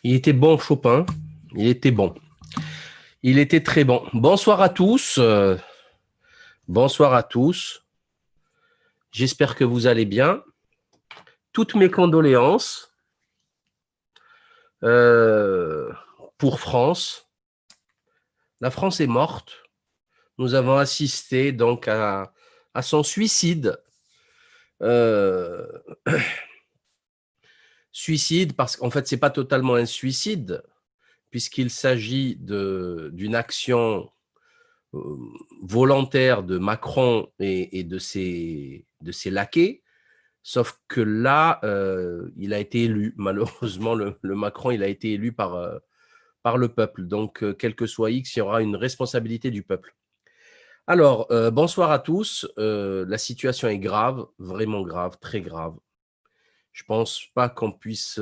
Il était bon, Chopin. Il était bon. Il était très bon. Bonsoir à tous. Bonsoir à tous. J'espère que vous allez bien. Toutes mes condoléances euh, pour France. La France est morte. Nous avons assisté donc à son suicide. Euh, Suicide parce qu'en fait, c'est pas totalement un suicide puisqu'il s'agit d'une action euh, volontaire de Macron et de ses laquais. Sauf que là, il a été élu. Malheureusement, le Macron, il a été élu par le peuple. Donc, quel que soit X, il y aura une responsabilité du peuple. Alors, bonsoir à tous. La situation est grave, vraiment grave, très grave. Je pense pas qu'on puisse...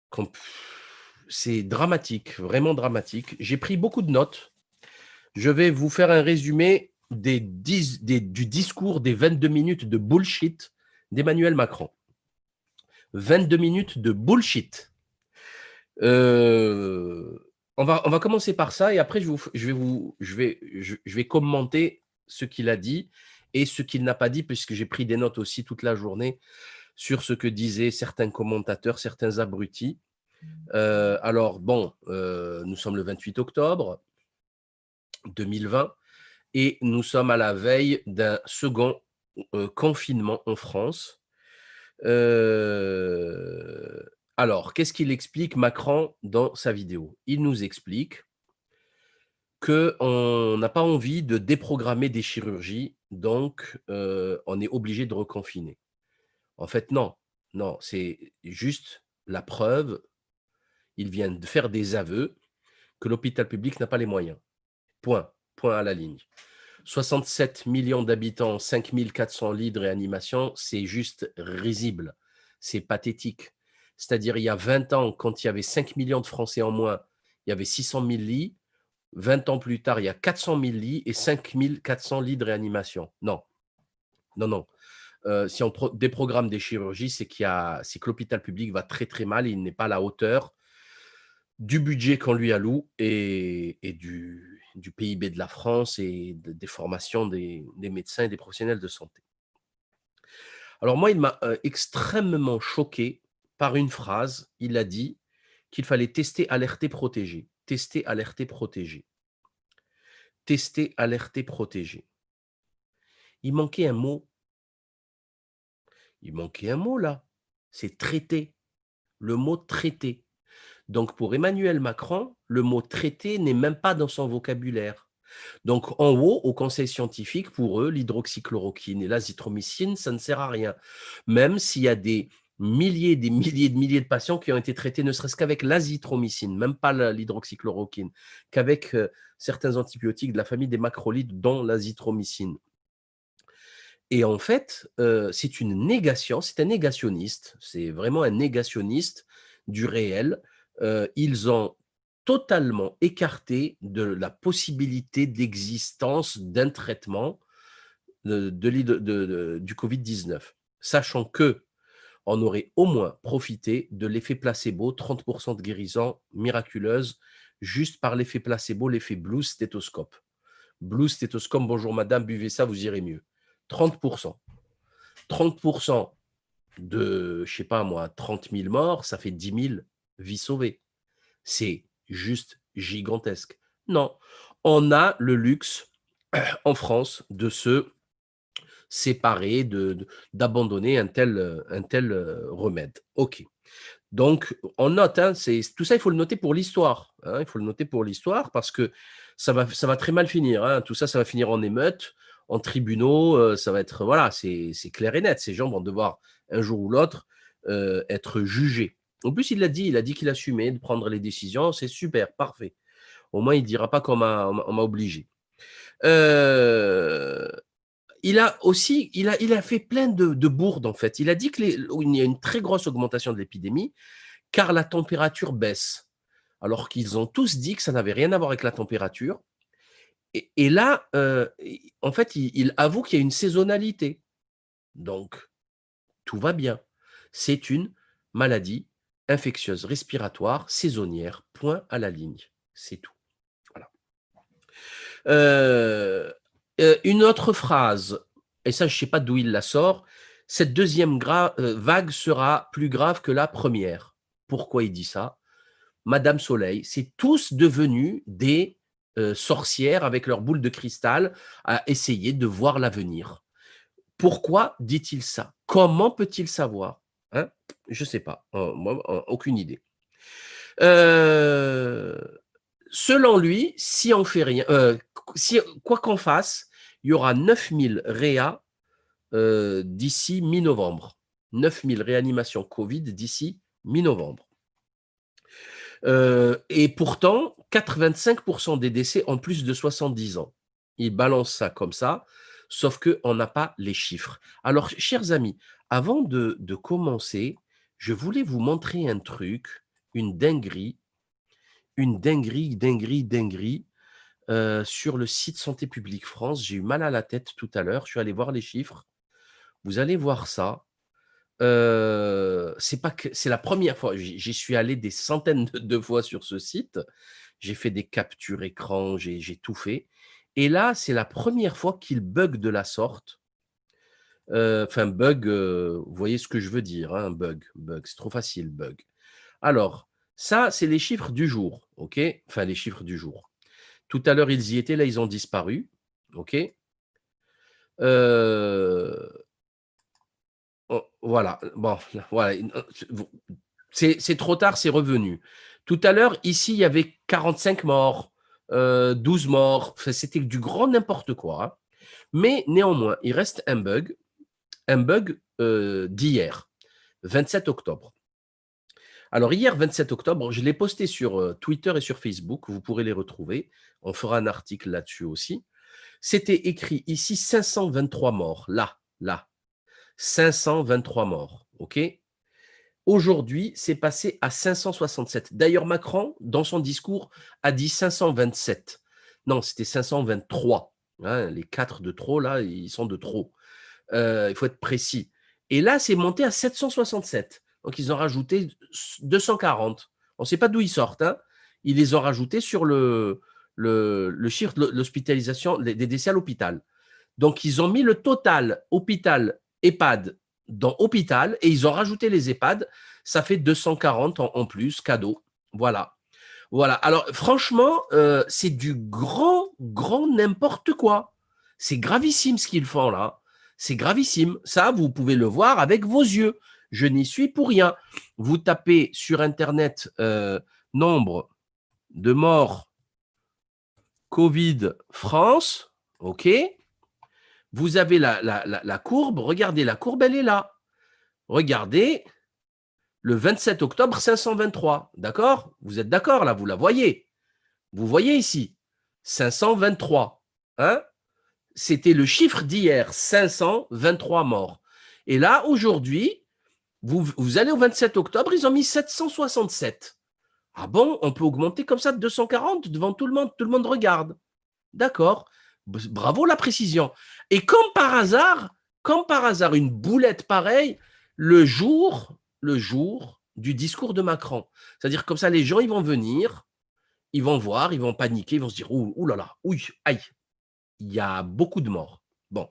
qu'on- C'est dramatique, vraiment dramatique. J'ai pris beaucoup de notes. Je vais vous faire un résumé du discours des 22 minutes de bullshit d'Emmanuel Macron. 22 minutes de bullshit. Euh, on va commencer par ça et après je vais commenter ce qu'il a dit et ce qu'il n'a pas dit, puisque j'ai pris des notes aussi toute la journée sur ce que disaient certains commentateurs, certains abrutis. Alors, bon, nous sommes le 28 octobre 2020 et nous sommes à la veille d'un second confinement en France. Euh, alors, qu'est-ce qu'il explique Macron dans sa vidéo? Il nous explique qu'on n'a pas envie de déprogrammer des chirurgies, donc on est obligé de reconfiner. En fait, non, non, c'est juste la preuve. Il vient de faire des aveux que l'hôpital public n'a pas les moyens. Point, point à la ligne. 67 millions d'habitants, 5400 lits de réanimation, c'est juste risible. C'est pathétique. C'est-à-dire, il y a 20 ans, quand il y avait 5 millions de Français en moins, il y avait 600 000 lits. 20 ans plus tard, il y a 400 000 lits et 5 400 lits de réanimation. Non, non, non. Si on déprogramme des chirurgies, c'est que l'hôpital public va très très mal et il n'est pas à la hauteur du budget qu'on lui alloue et du PIB de la France et des formations des médecins et des professionnels de santé. Alors moi, il m'a extrêmement choqué par une phrase. Il a dit qu'il fallait tester, alerter, protéger. Tester, alerter, protéger. Tester, alerter, protéger. Il manquait un mot. Il manquait un mot là. C'est traiter. Le mot traiter. Donc pour Emmanuel Macron, le mot traiter n'est même pas dans son vocabulaire. Donc, en haut, au conseil scientifique, pour eux, l'hydroxychloroquine et l'azithromycine, ça ne sert à rien. Même s'il y a des milliers de patients qui ont été traités, ne serait-ce qu'avec l'azithromycine, même pas l'hydroxychloroquine, qu'avec certains antibiotiques de la famille des macrolides, dont l'azithromycine. Et en fait, c'est une négation, c'est un négationniste, c'est vraiment un négationniste du réel. Ils ont totalement écarté de la possibilité d'existence d'un traitement du Covid-19, sachant que on aurait au moins profité de l'effet placebo, 30% de guérison miraculeuse, juste par l'effet placebo, l'effet blue stéthoscope. Blue stéthoscope, bonjour madame, buvez ça, vous irez mieux. 30%. 30% de, je sais pas moi, 30 000 morts, ça fait 10 000 vies sauvées. C'est juste gigantesque. Non, on a le luxe en France de se séparer, d'abandonner un tel remède. OK. Donc, on note, hein, tout ça, il faut le noter pour l'histoire. Hein, il faut le noter pour l'histoire parce que ça va très mal finir. Hein. Tout ça, ça va finir en émeute, en tribunaux. Ça va être, voilà, c'est clair et net. Ces gens vont devoir, un jour ou l'autre, être jugés. En plus, il a dit qu'il assumait de prendre les décisions. C'est super, parfait. Au moins, il ne dira pas on m'a obligé. Euh, il a fait plein de bourdes, en fait. Il a dit qu'il y a une très grosse augmentation de l'épidémie car la température baisse. Alors qu'ils ont tous dit que ça n'avait rien à voir avec la température. Et là, en fait, il avoue qu'il y a une saisonnalité. Donc, tout va bien. C'est une maladie infectieuses respiratoires saisonnières, point à la ligne. C'est tout. Voilà. Une autre phrase, et ça, je ne sais pas d'où il la sort, cette deuxième vague sera plus grave que la première. Pourquoi il dit ça? Madame Soleil, c'est tous devenus des sorcières avec leur boule de cristal à essayer de voir l'avenir. Pourquoi dit-il ça? Comment peut-il savoir? Hein? Je ne sais pas. Moi, aucune idée. Selon lui, si on fait rien, quoi qu'on fasse, il y aura 9000 réa d'ici mi-novembre. 9000 réanimations Covid d'ici mi-novembre. Et pourtant, 85% des décès ont plus de 70 ans. Il balance ça comme ça, sauf qu'on n'a pas les chiffres. Alors, chers amis, avant de commencer, je voulais vous montrer un truc, une dinguerie, sur le site Santé publique France. J'ai eu mal à la tête tout à l'heure, je suis allé voir les chiffres. Vous allez voir ça. C'est la première fois, j'y suis allé des centaines de fois sur ce site. J'ai fait des captures écran, j'ai tout fait. Et là, c'est la première fois qu'il bug de la sorte. Enfin, bug, vous voyez ce que je veux dire, hein, bug, c'est trop facile, bug. Alors, ça, c'est les chiffres du jour, ok? Enfin, les chiffres du jour. Tout à l'heure, ils y étaient, là, ils ont disparu, ok? Voilà, bon, voilà. C'est trop tard, c'est revenu. Tout à l'heure, ici, il y avait 45 morts, 12 morts. Enfin, c'était du grand n'importe quoi. Hein. Mais néanmoins, il reste un bug d'hier, 27 octobre. Alors, hier, 27 octobre, je l'ai posté sur Twitter et sur Facebook. Vous pourrez les retrouver. On fera un article là-dessus aussi. C'était écrit ici 523 morts. Là. 523 morts. OK? Aujourd'hui, c'est passé à 567. D'ailleurs, Macron, dans son discours, a dit 527. Non, c'était 523. Hein, les 4 de trop, là, ils sont de trop. Il faut être précis. Et là, c'est monté à 767. Donc, ils ont rajouté 240. On ne sait pas d'où ils sortent. Hein. Ils les ont rajoutés sur le chiffre de l'hospitalisation, des décès à l'hôpital. Donc, ils ont mis le total hôpital, EHPAD dans hôpital et ils ont rajouté les EHPAD. Ça fait 240 en plus, cadeau. Voilà. Alors, franchement, c'est du grand n'importe quoi. C'est gravissime ce qu'ils font là. C'est gravissime. Ça, vous pouvez le voir avec vos yeux. Je n'y suis pour rien. Vous tapez sur Internet nombre de morts Covid France, OK. Vous avez la courbe. Regardez, la courbe, elle est là. Regardez, le 27 octobre, 523. D'accord? Vous êtes d'accord là? Vous la voyez? Vous voyez ici, 523. Hein? C'était le chiffre d'hier, 523 morts. Et là, aujourd'hui, vous allez au 27 octobre, ils ont mis 767. Ah bon? On peut augmenter comme ça de 240 devant tout le monde regarde. D'accord. Bravo la précision. Et comme par hasard, une boulette pareille, le jour du discours de Macron. C'est-à-dire comme ça, les gens, ils vont venir, ils vont voir, ils vont paniquer, ils vont se dire, ouh là là, ouh, aïe, il y a beaucoup de morts. Bon,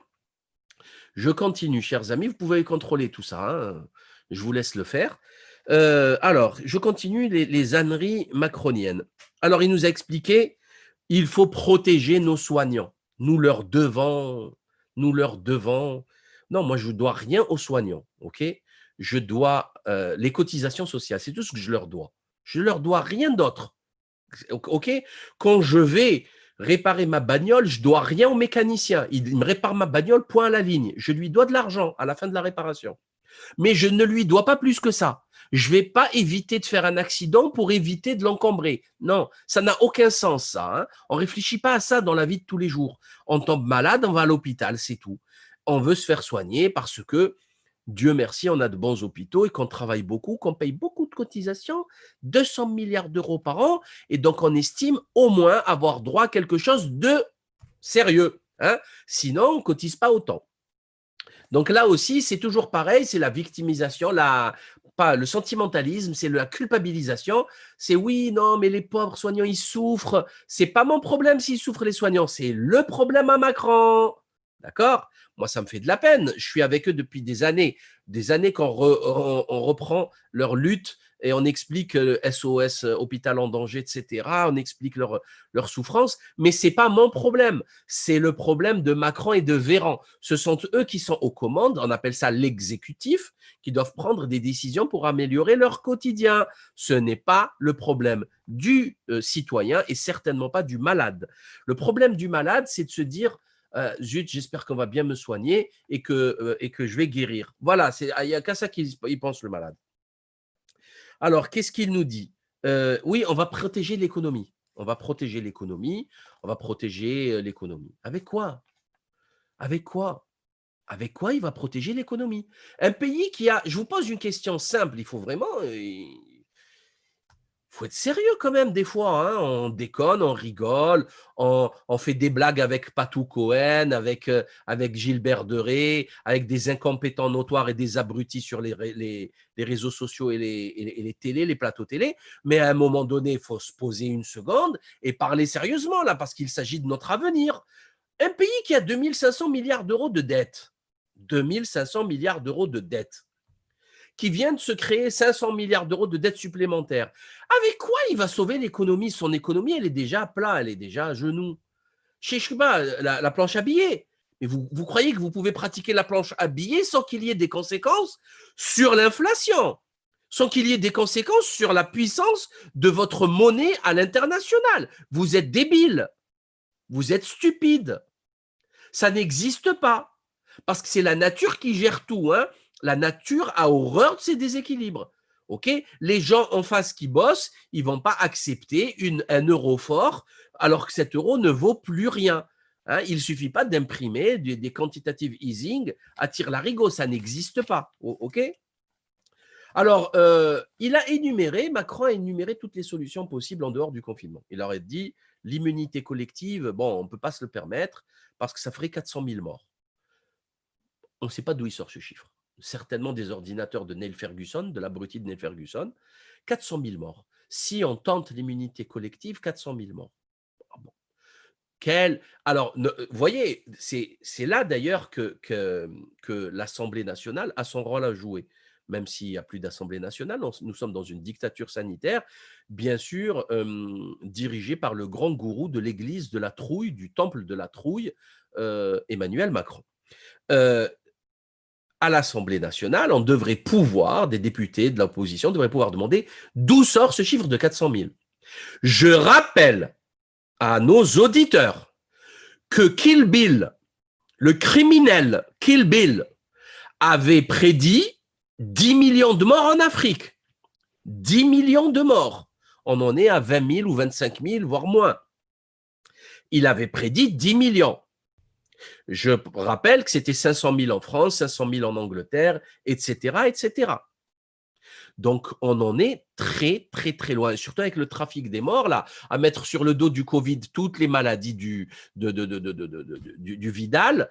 je continue, chers amis, vous pouvez contrôler tout ça, hein. Je vous laisse le faire. Alors, je continue les âneries macroniennes. Alors, il nous a expliqué, il faut protéger nos soignants. Nous leur devons. Non, moi, je ne dois rien aux soignants, ok? Je dois les cotisations sociales, c'est tout ce que je leur dois. Je ne leur dois rien d'autre, ok? Quand je vais réparer ma bagnole, je ne dois rien au mécanicien. Il me répare ma bagnole, point à la ligne. Je lui dois de l'argent à la fin de la réparation. Mais je ne lui dois pas plus que ça. Je ne vais pas éviter de faire un accident pour éviter de l'encombrer. Non, ça n'a aucun sens, ça. Hein. On ne réfléchit pas à ça dans la vie de tous les jours. On tombe malade, on va à l'hôpital, c'est tout. On veut se faire soigner parce que, Dieu merci, on a de bons hôpitaux et qu'on travaille beaucoup, qu'on paye beaucoup de cotisations, 200 milliards d'euros par an, et donc on estime au moins avoir droit à quelque chose de sérieux. Hein. Sinon, on ne cotise pas autant. Donc là aussi, c'est toujours pareil, c'est la victimisation, pas le sentimentalisme, c'est la culpabilisation. C'est oui, non, mais les pauvres soignants, ils souffrent. C'est pas mon problème s'ils souffrent, les soignants. C'est le problème à Macron. D'accord? Moi, ça me fait de la peine. Je suis avec eux depuis des années qu'on reprend leur lutte et on explique SOS, hôpital en danger, etc. On explique leur souffrance, mais ce n'est pas mon problème. C'est le problème de Macron et de Véran. Ce sont eux qui sont aux commandes, on appelle ça l'exécutif, qui doivent prendre des décisions pour améliorer leur quotidien. Ce n'est pas le problème du citoyen et certainement pas du malade. Le problème du malade, c'est de se dire zut, j'espère qu'on va bien me soigner et que je vais guérir. Voilà, il n'y a qu'à ça qu'il pense, le malade. Alors, qu'est-ce qu'il nous dit? Oui, on va protéger l'économie. On va protéger l'économie. On va protéger l'économie. Avec quoi? Avec quoi? Avec quoi il va protéger l'économie? Un pays qui a… Je vous pose une question simple. Il faut vraiment… faut être sérieux quand même des fois, hein. On déconne, on rigole, on fait des blagues avec Patou Cohen, avec Gilbert Deré, avec des incompétents notoires et des abrutis sur les réseaux sociaux et les télés, les plateaux télé. Mais à un moment donné, il faut se poser une seconde et parler sérieusement là, parce qu'il s'agit de notre avenir. Un pays qui a 2500 milliards d'euros de dette, 2500 milliards d'euros de dette, qui vient de se créer 500 milliards d'euros de dettes supplémentaires. Avec quoi il va sauver l'économie? Son économie, elle est déjà à plat, elle est déjà à genoux. Je sais pas, la planche à billets. Mais vous croyez que vous pouvez pratiquer la planche à billets sans qu'il y ait des conséquences sur l'inflation, sans qu'il y ait des conséquences sur la puissance de votre monnaie à l'international? Vous êtes débile, vous êtes stupide. Ça n'existe pas. Parce que c'est la nature qui gère tout, hein. La nature a horreur de ces déséquilibres. Ok, les gens en face qui bossent, ils ne vont pas accepter un euro fort alors que cet euro ne vaut plus rien. Hein, il ne suffit pas d'imprimer des quantitative easing à tire-larigot, ça n'existe pas. Ok. Alors, Macron a énuméré toutes les solutions possibles en dehors du confinement. Il aurait dit l'immunité collective, bon, on ne peut pas se le permettre parce que ça ferait 400 000 morts. On ne sait pas d'où il sort ce chiffre. Certainement des ordinateurs de Neil Ferguson, de l'abruti de Neil Ferguson. 400 000 morts. Si on tente l'immunité collective, 400 000 morts. Ah bon. Alors, vous voyez, c'est là d'ailleurs que l'Assemblée nationale a son rôle à jouer. Même s'il n'y a plus d'Assemblée nationale, nous sommes dans une dictature sanitaire, bien sûr, dirigée par le grand gourou de l'église de la trouille, du temple de la trouille, Emmanuel Macron. À l'Assemblée nationale, on devrait pouvoir, des députés de l'opposition devraient pouvoir demander d'où sort ce chiffre de 400 000. Je rappelle à nos auditeurs que Kill Bill, le criminel Kill Bill, avait prédit 10 millions de morts en Afrique. 10 millions de morts. On en est à 20 000 ou 25 000, voire moins. Il avait prédit 10 millions. Je rappelle que c'était 500 000 en France, 500 000 en Angleterre, etc., etc. Donc, on en est très, très, très loin. Surtout avec le trafic des morts, là, à mettre sur le dos du Covid toutes les maladies du Vidal,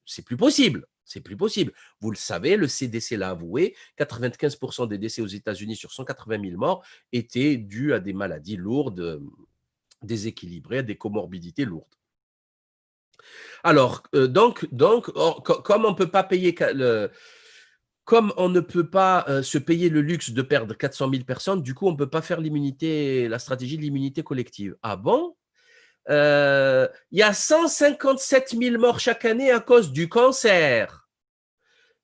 c'est plus possible. C'est plus possible. Vous le savez, le CDC l'a avoué, 95% des décès aux États-Unis sur 180 000 morts étaient dus à des maladies lourdes, déséquilibrées, à des comorbidités lourdes. Alors, comme on peut pas payer comme on ne peut pas se payer le luxe de perdre 400 000 personnes, du coup, on ne peut pas faire la stratégie de l'immunité collective. Ah bon? Il y a 157 000 morts chaque année à cause du cancer.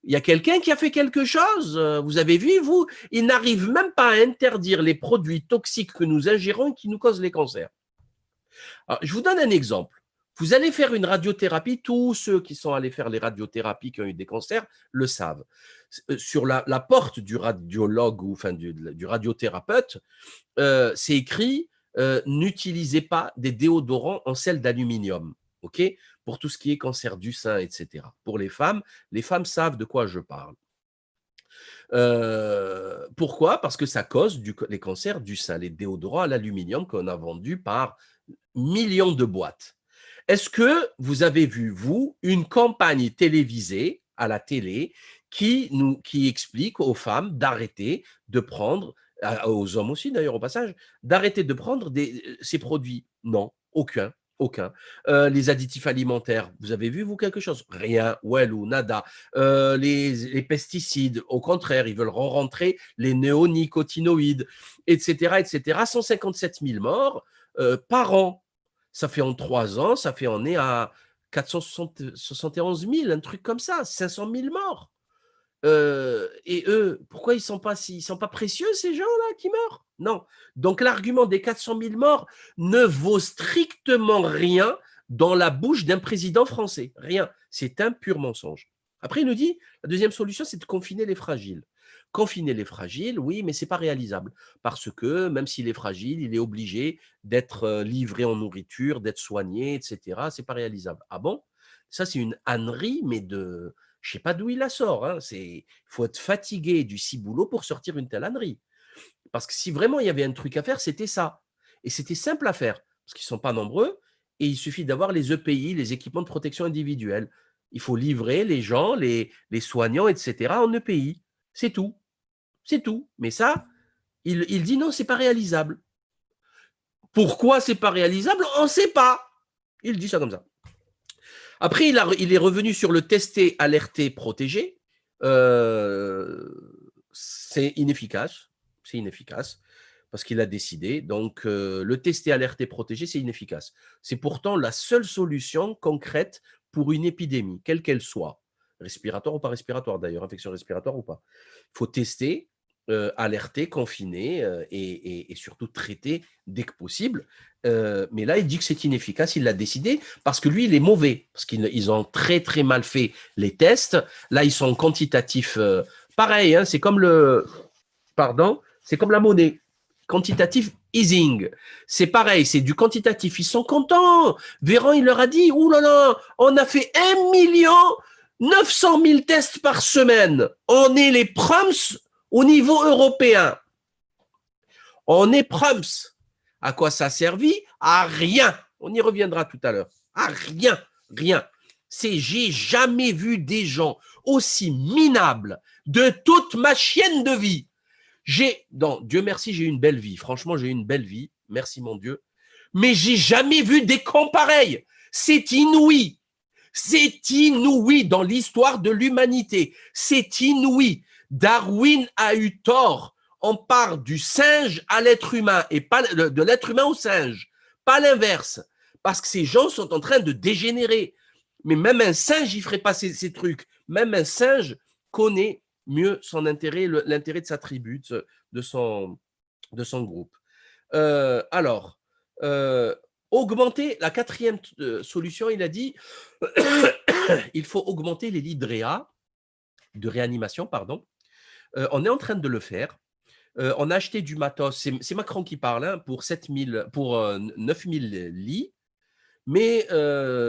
Il y a quelqu'un qui a fait quelque chose? Vous avez vu, vous? Il n'arrive même pas à interdire les produits toxiques que nous ingérons qui nous causent les cancers. Alors, je vous donne un exemple. Vous allez faire une radiothérapie, tous ceux qui sont allés faire les radiothérapies qui ont eu des cancers le savent. Sur la porte du radiologue ou enfin du radiothérapeute, c'est écrit n'utilisez pas des déodorants en sel d'aluminium, ok, pour tout ce qui est cancer du sein, etc. Pour les femmes savent de quoi je parle. Pourquoi? Parce que ça cause les cancers du sein, les déodorants à l'aluminium qu'on a vendus par millions de boîtes. Est-ce que vous avez vu, vous, une campagne télévisée à la télé qui explique aux femmes d'arrêter de prendre, aux hommes aussi d'ailleurs au passage, d'arrêter de prendre ces produits. Non, aucun. Aucun. Les additifs alimentaires, vous avez vu, vous, quelque chose? Rien, well ou nada. Les pesticides, au contraire, ils veulent rentrer les néonicotinoïdes, etc., etc. 157 000 morts par an. Ça fait en 3 ans, on est à 471 000, un truc comme ça, 500 000 morts. Et eux, pourquoi ils sont pas précieux, ces gens-là qui meurent? Non. Donc l'argument des 400 000 morts ne vaut strictement rien dans la bouche d'un président français. Rien. C'est un pur mensonge. Après, il nous dit, la deuxième solution, c'est de confiner les fragiles. Confiner les fragiles, oui, mais ce n'est pas réalisable. Parce que même s'il est fragile, il est obligé d'être livré en nourriture, d'être soigné, etc. Ce n'est pas réalisable. Ah bon? Ça, c'est une ânerie, mais de... Je ne sais pas d'où il la sort. Hein. Il faut être fatigué du ciboulot pour sortir une telle ânerie. Parce que si vraiment il y avait un truc à faire, c'était ça. Et c'était simple à faire, parce qu'ils ne sont pas nombreux, et il suffit d'avoir les EPI, les équipements de protection individuelle. Il faut livrer les gens, les soignants, etc. en EPI. C'est tout. C'est tout. Mais ça, il dit non, ce n'est pas réalisable. Pourquoi ce n'est pas réalisable? On ne sait pas. Il dit ça comme ça. Après, il est revenu sur le tester, alerter, protéger. C'est inefficace. C'est inefficace parce qu'il a décidé. Donc, le tester, alerter, protéger, c'est inefficace. C'est pourtant la seule solution concrète pour une épidémie, quelle qu'elle soit. Respiratoire ou pas respiratoire, d'ailleurs, infection respiratoire ou pas. Il faut tester, alerter, confiner et surtout traiter dès que possible. Mais là, il dit que c'est inefficace, il l'a décidé, parce que lui, il est mauvais, parce qu'ils ont très, très mal fait les tests. Là, ils sont quantitatifs. Pareil, hein, c'est comme c'est comme la monnaie. Quantitative easing. C'est pareil, c'est du quantitatif. Ils sont contents. Véran, il leur a dit, ouh là là, on a fait 1 900 000 tests par semaine. On est les proms au niveau européen. On est proms. À quoi ça a servi? À rien. On y reviendra tout à l'heure. À rien. Rien. J'ai jamais vu des gens aussi minables de toute ma chienne de vie. Dieu merci, j'ai eu une belle vie. Franchement, j'ai eu une belle vie. Merci mon Dieu. Mais j'ai jamais vu des cons pareils. C'est inouï. C'est inouï dans l'histoire de l'humanité. C'est inouï. Darwin a eu tort. On part du singe à l'être humain et pas de l'être humain au singe. Pas l'inverse. Parce que ces gens sont en train de dégénérer. Mais même un singe, il ne ferait pas ces trucs. Même un singe connaît mieux son intérêt, l'intérêt de sa tribu, de son groupe. Alors, augmenter, la quatrième solution, il a dit, il faut augmenter les lits de réanimation, pardon. On est en train de le faire. On a acheté du matos, c'est Macron qui parle, hein, pour 9 000 lits, mais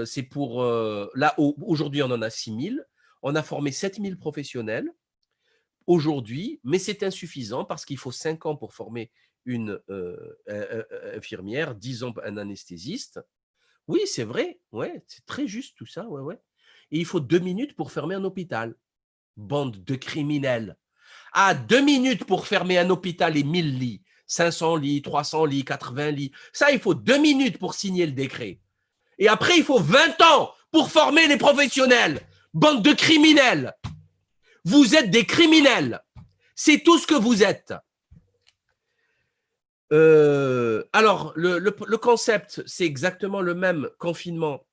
c'est pour, là, aujourd'hui, on en a 6 000. On a formé 7 000 professionnels aujourd'hui, mais c'est insuffisant parce qu'il faut 5 ans pour former une infirmière, 10 ans un anesthésiste. Oui, c'est vrai, ouais, c'est très juste tout ça, ouais, ouais. Et il faut 2 minutes pour fermer un hôpital. Bande de criminels. Ah, 2 minutes pour fermer un hôpital et 1000 lits, 500 lits, 300 lits, 80 lits. Ça, il faut 2 minutes pour signer le décret. Et après, il faut 20 ans pour former les professionnels. Bande de criminels. Vous êtes des criminels. C'est tout ce que vous êtes. Alors, le concept, c'est exactement le même confinement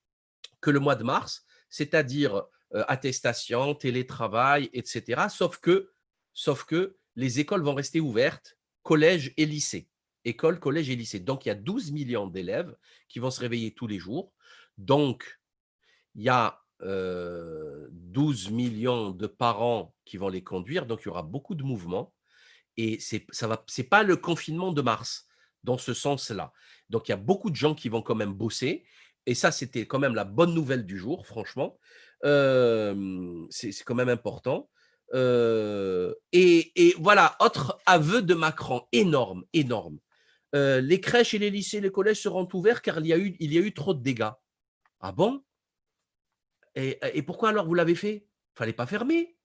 que le mois de mars, c'est-à-dire attestation, télétravail, etc. Sauf que les écoles vont rester ouvertes, collège et lycée. École, collège et lycée. Donc, il y a 12 millions d'élèves qui vont se réveiller tous les jours. Donc, il y a 12 millions de parents qui vont les conduire. Donc, il y aura beaucoup de mouvements. Et c'est pas le confinement de mars, dans ce sens-là. Donc, il y a beaucoup de gens qui vont quand même bosser. Et ça, c'était quand même la bonne nouvelle du jour, franchement. C'est quand même important. Et voilà, autre aveu de Macron, énorme, énorme. Les crèches et les lycées, les collèges seront ouverts car il y a eu trop de dégâts. Ah bon? Et pourquoi alors vous l'avez fait? Fallait pas fermer.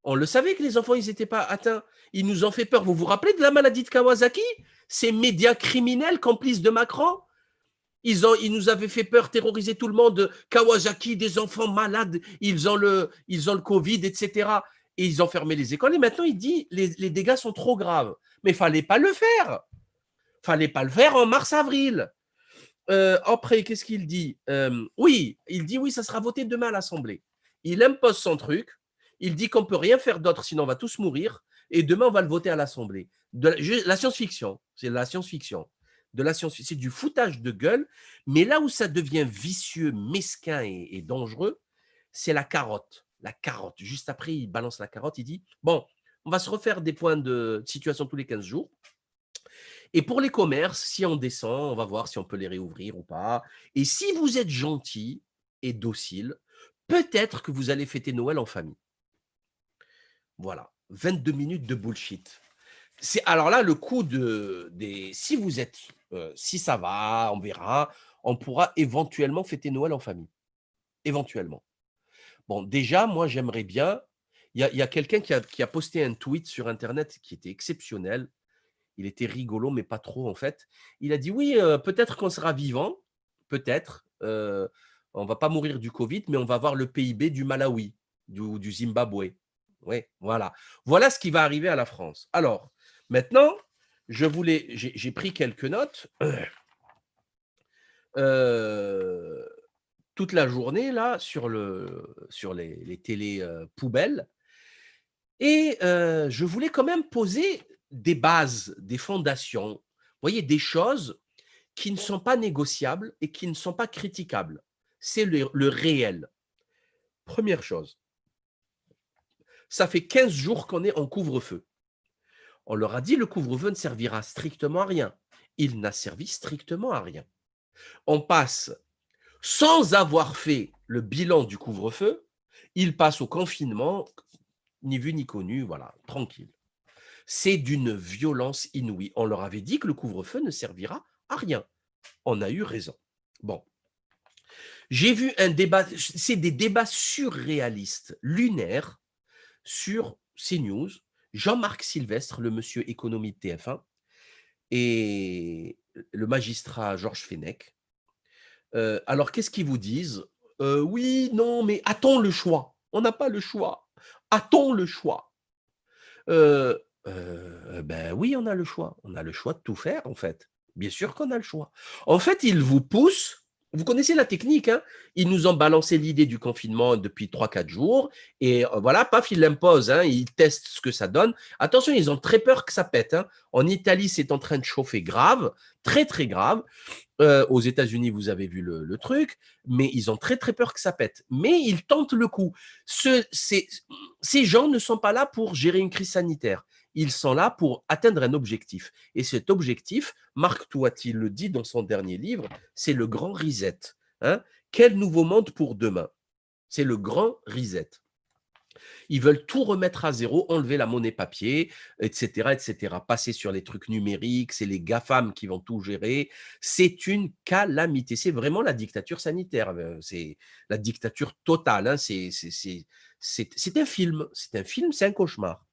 On le savait que les enfants, ils n'étaient pas atteints. Ils nous ont fait peur. Vous vous rappelez de la maladie de Kawasaki? Ces médias criminels complices de Macron, ils nous avaient fait peur, terroriser tout le monde. Kawasaki, des enfants malades, ils ont le Covid, etc. Et ils ont fermé les écoles. Et maintenant, il dit les dégâts sont trop graves. Mais il ne fallait pas le faire. Il ne fallait pas le faire en mars-avril. Après, qu'est-ce qu'il dit? Oui, il dit oui, ça sera voté demain à l'Assemblée. Il impose son truc. Il dit qu'on ne peut rien faire d'autre, sinon on va tous mourir. Et demain, on va le voter à l'Assemblée. La science-fiction, c'est la science-fiction. C'est du foutage de gueule. Mais là où ça devient vicieux, mesquin et dangereux, c'est la carotte. La carotte. Juste après, il balance la carotte. Il dit, bon, on va se refaire des points de situation tous les 15 jours. Et pour les commerces, si on descend, on va voir si on peut les réouvrir ou pas. Et si vous êtes gentil et docile, peut-être que vous allez fêter Noël en famille. Voilà, 22 minutes de bullshit. Alors là, le coup si vous êtes, si ça va, on verra, on pourra éventuellement fêter Noël en famille. Éventuellement. Bon, déjà, moi, j'aimerais bien, il y a quelqu'un qui a posté un tweet sur Internet qui était exceptionnel. Il était rigolo, mais pas trop en fait. Il a dit: «Oui, peut-être qu'on sera vivant, peut-être, on va pas mourir du Covid, mais on va voir le PIB du Malawi, du Zimbabwe». Ouais, voilà. Voilà ce qui va arriver à la France. Alors, maintenant, j'ai pris quelques notes, heu, toute la journée là sur les télés, poubelles et je voulais quand même poser des bases, des fondations. Vous voyez, des choses qui ne sont pas négociables et qui ne sont pas critiquables. C'est le réel. Première chose, ça fait 15 jours qu'on est en couvre-feu. On leur a dit le couvre-feu ne servira strictement à rien. Il n'a servi strictement à rien. On passe sans avoir fait le bilan du couvre-feu, il passe au confinement, ni vu ni connu, voilà, tranquille. C'est d'une violence inouïe. On leur avait dit que le couvre-feu ne servira à rien. On a eu raison. Bon. J'ai vu un débat, c'est des débats surréalistes, lunaires, sur CNews. Jean-Marc Sylvestre, le monsieur économie de TF1, et le magistrat Georges Fenech. Alors, qu'est-ce qu'ils vous disent? Oui, non, mais a-t-on le choix? On n'a pas le choix. A-t-on le choix? Ben oui, on a le choix. On a le choix de tout faire, en fait. Bien sûr qu'on a le choix. En fait, ils vous poussent. Vous connaissez la technique, hein? Ils nous ont balancé l'idée du confinement depuis 3-4 jours. Et voilà, paf, ils l'imposent. Hein, ils testent ce que ça donne. Attention, ils ont très peur que ça pète. Hein. En Italie, c'est en train de chauffer grave, très, très grave. Aux États-Unis, vous avez vu le truc, mais ils ont très, très peur que ça pète. Mais ils tentent le coup. Ces gens ne sont pas là pour gérer une crise sanitaire. Ils sont là pour atteindre un objectif. Et cet objectif, Marc Toiti le dit dans son dernier livre, c'est le grand reset. Hein. Quel nouveau monde pour demain? C'est le grand reset. Ils veulent tout remettre à zéro, enlever la monnaie papier, etc., etc. Passer sur les trucs numériques, c'est les GAFAM qui vont tout gérer. C'est une calamité. C'est vraiment la dictature sanitaire. C'est la dictature totale. Hein. C'est un film. C'est un film, c'est un cauchemar.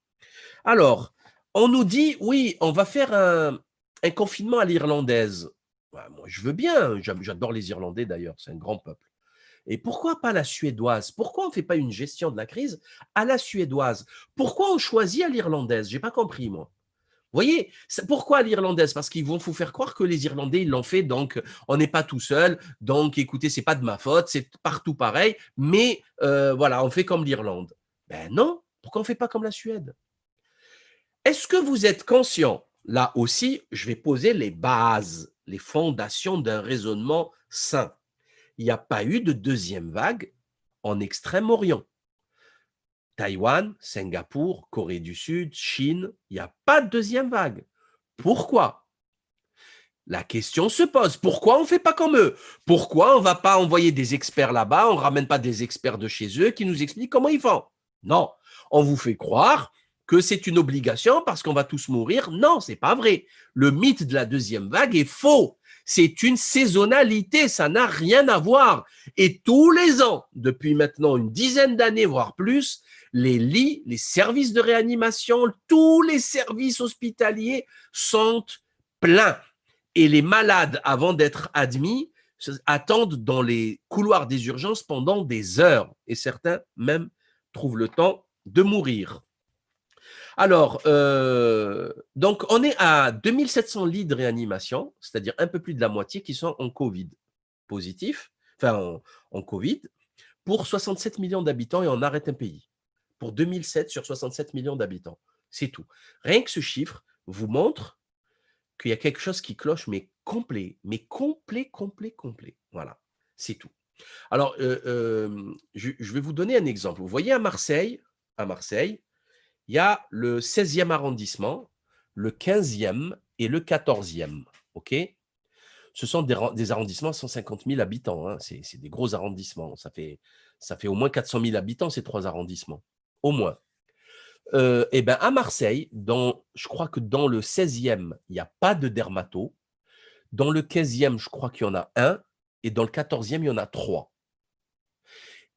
Alors, on nous dit, oui, on va faire un confinement à l'irlandaise. Ouais, moi, je veux bien. J'adore les Irlandais d'ailleurs. C'est un grand peuple. Et pourquoi pas la suédoise? Pourquoi on ne fait pas une gestion de la crise à la suédoise? Pourquoi on choisit à l'irlandaise? Je n'ai pas compris, moi. Vous voyez, pourquoi à l'irlandaise? Parce qu'ils vont vous faire croire que les Irlandais, ils l'ont fait, donc on n'est pas tout seul. Donc, écoutez, c'est pas de ma faute, c'est partout pareil. Mais voilà, on fait comme l'Irlande. Ben non, pourquoi on ne fait pas comme la Suède? Est-ce que vous êtes conscient? Là aussi, je vais poser les bases, les fondations d'un raisonnement sain. Il n'y a pas eu de deuxième vague en Extrême-Orient. Taïwan, Singapour, Corée du Sud, Chine, il n'y a pas de deuxième vague. Pourquoi? La question se pose. Pourquoi on ne fait pas comme eux? Pourquoi on ne va pas envoyer des experts là-bas? On ne ramène pas des experts de chez eux qui nous expliquent comment ils font? Non. On vous fait croire que c'est une obligation parce qu'on va tous mourir. Non, ce n'est pas vrai. Le mythe de la deuxième vague est faux. C'est une saisonnalité, ça n'a rien à voir. Et tous les ans, depuis maintenant une dizaine d'années, voire plus, Les lits, les services de réanimation, tous les services hospitaliers sont pleins. Et les malades, avant d'être admis, attendent dans les couloirs des urgences pendant des heures. Et certains même trouvent le temps de mourir. Alors, donc, on est à 2700 lits de réanimation, c'est-à-dire un peu plus de la moitié qui sont en Covid positif, enfin en Covid, pour 67 millions d'habitants et on arrête un pays. Pour 2007 sur 67 millions d'habitants. C'est tout. Rien que ce chiffre vous montre qu'il y a quelque chose qui cloche, mais complet, complet. Voilà, c'est tout. Alors, je vais vous donner un exemple. Vous voyez à Marseille, il y a le 16e arrondissement, le 15e et le 14e. OK? Ce sont des arrondissements à 150 000 habitants. Hein. C'est des gros arrondissements. Ça fait au moins 400 000 habitants, ces 3 arrondissements. Au moins. Et ben à Marseille, je crois que dans le 16e, il n'y a pas de dermato. Dans le 15e, je crois qu'il y en a un. Et dans le 14e, il y en a 3.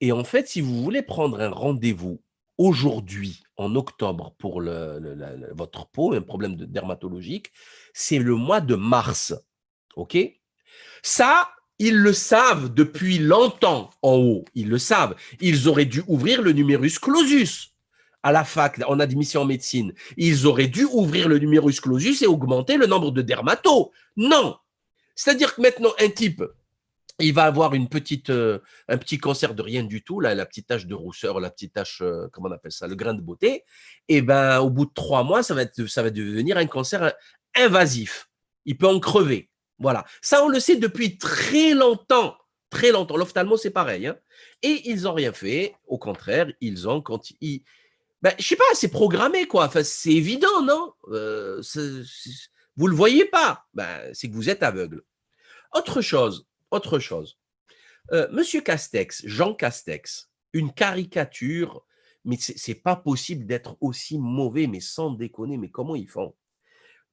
Et en fait, si vous voulez prendre un rendez-vous aujourd'hui, en octobre, pour votre peau, un problème dermatologique, c'est le mois de mars. OK? Ça, ils le savent depuis longtemps en haut. Ils le savent. Ils auraient dû ouvrir le numerus clausus à la fac en admission en médecine. Ils auraient dû ouvrir le numerus clausus et augmenter le nombre de dermatos. Non. C'est-à-dire que maintenant, un type, il va avoir un petit cancer de rien du tout, la petite tache de rousseur, la petite tache, comment on appelle ça, le grain de beauté. Et ben, au bout de 3 mois, ça va devenir un cancer invasif. Il peut en crever. Voilà. Ça, on le sait depuis très longtemps. Très longtemps. L'ophtalmo, c'est pareil. Hein. Et ils n'ont rien fait. Au contraire, ben, je sais pas, c'est programmé, quoi. Enfin, c'est évident, non vous le voyez pas. Ben, c'est que vous êtes aveugle. Autre chose. Monsieur Castex, Jean Castex, une caricature, mais c'est pas possible d'être aussi mauvais, mais sans déconner, mais comment ils font?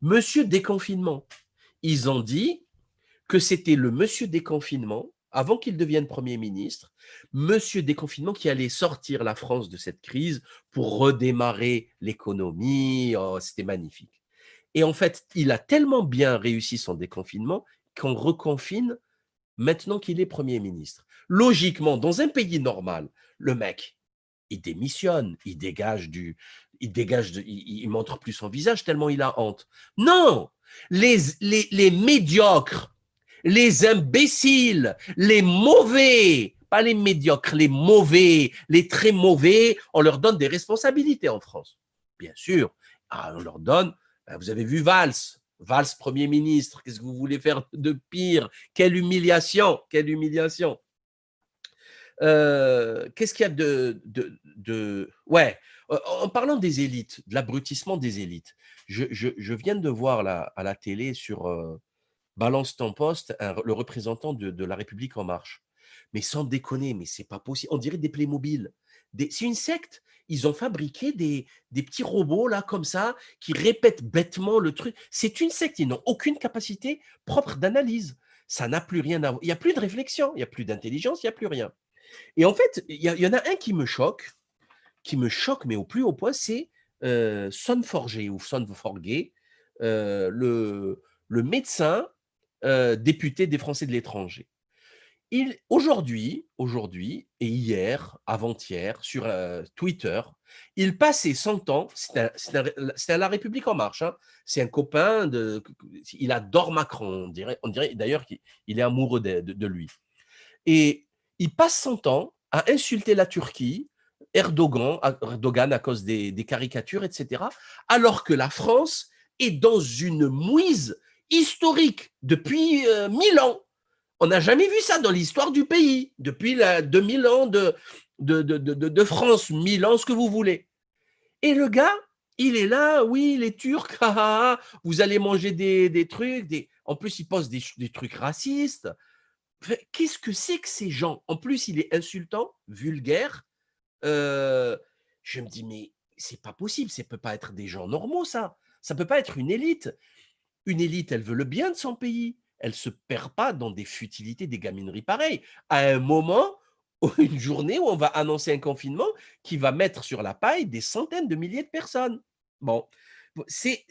Monsieur Déconfinement. Ils ont dit que c'était le monsieur Déconfinement, avant qu'il devienne Premier ministre, monsieur Déconfinement qui allait sortir la France de cette crise pour redémarrer l'économie. Oh, c'était magnifique. Et en fait, il a tellement bien réussi son déconfinement qu'on reconfine maintenant qu'il est Premier ministre. Logiquement, dans un pays normal, le mec, il démissionne, il montre plus son visage tellement il a honte. Non, les médiocres, les imbéciles, les mauvais, pas les médiocres, les mauvais, les très mauvais, on leur donne des responsabilités en France. Bien sûr, on leur donne, vous avez vu Valls, Premier ministre, qu'est-ce que vous voulez faire de pire? Quelle humiliation, quelle humiliation. Qu'est-ce qu'il y a ouais, en parlant des élites, de l'abrutissement des élites, je viens de voir à la télé sur Balance ton poste, le représentant de La République En Marche. Mais sans déconner, mais c'est pas possible. On dirait des Playmobil. C'est une secte. Ils ont fabriqué des petits robots là comme ça qui répètent bêtement le truc. C'est une secte. Ils n'ont aucune capacité propre d'analyse. Ça n'a plus rien à voir. Il n'y a plus de réflexion, il n'y a plus d'intelligence, il n'y a plus rien. Et en fait, il y en a un qui me choque, mais au plus haut point, c'est Son Forget ou Son Forget, le médecin député des Français de l'étranger. Aujourd'hui et hier, avant-hier, sur Twitter, il passait son temps, c'est à La République En Marche, hein, c'est un copain, il adore Macron, on dirait d'ailleurs qu'il est amoureux de lui. Et il passe son temps à insulter la Turquie, Erdogan à cause des caricatures, etc., alors que la France est dans une mouise historique depuis 1000 ans. On n'a jamais vu ça dans l'histoire du pays, depuis 2000 ans de France, 1000 ans, ce que vous voulez. Et le gars, il est là, oui, les Turcs, vous allez manger des trucs, en plus il pose des trucs racistes. Qu'est-ce que c'est que ces gens? En plus, il est insultant, vulgaire. Je me dis, mais c'est pas possible, ça peut pas être des gens normaux, ça. Ça peut pas être une élite. Une élite, elle veut le bien de son pays. Elle se perd pas dans des futilités, des gamineries pareilles. À un moment, une journée où on va annoncer un confinement qui va mettre sur la paille des centaines de milliers de personnes. Bon, c'est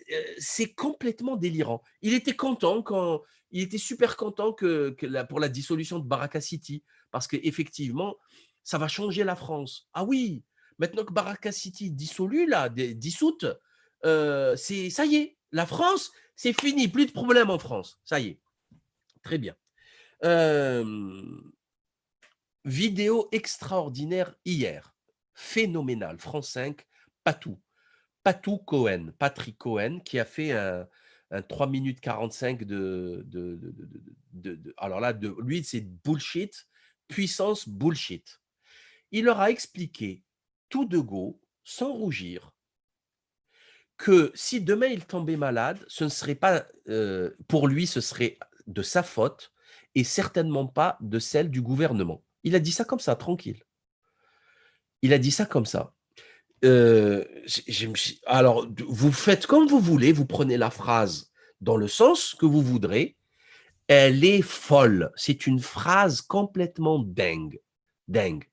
complètement délirant. Il était super content pour la dissolution de Baraka City, parce qu'effectivement, ça va changer la France. Ah oui, maintenant que Baraka City dissolue, là, dissoute, ça y est, la France, c'est fini, plus de problème en France. Ça y est, très bien. Vidéo extraordinaire hier, phénoménal, France 5, Patou. Patrick Cohen, qui a fait un 3 minutes 45 alors là, lui, c'est bullshit, puissance bullshit. Il leur a expliqué, tout de go, sans rougir, que si demain il tombait malade, ce ne serait pas, pour lui, ce serait de sa faute et certainement pas de celle du gouvernement. Il a dit ça comme ça, tranquille. Il a dit ça comme ça. Alors, vous faites comme vous voulez, vous prenez la phrase dans le sens que vous voudrez. Elle est folle. C'est une phrase complètement dingue. Dingue.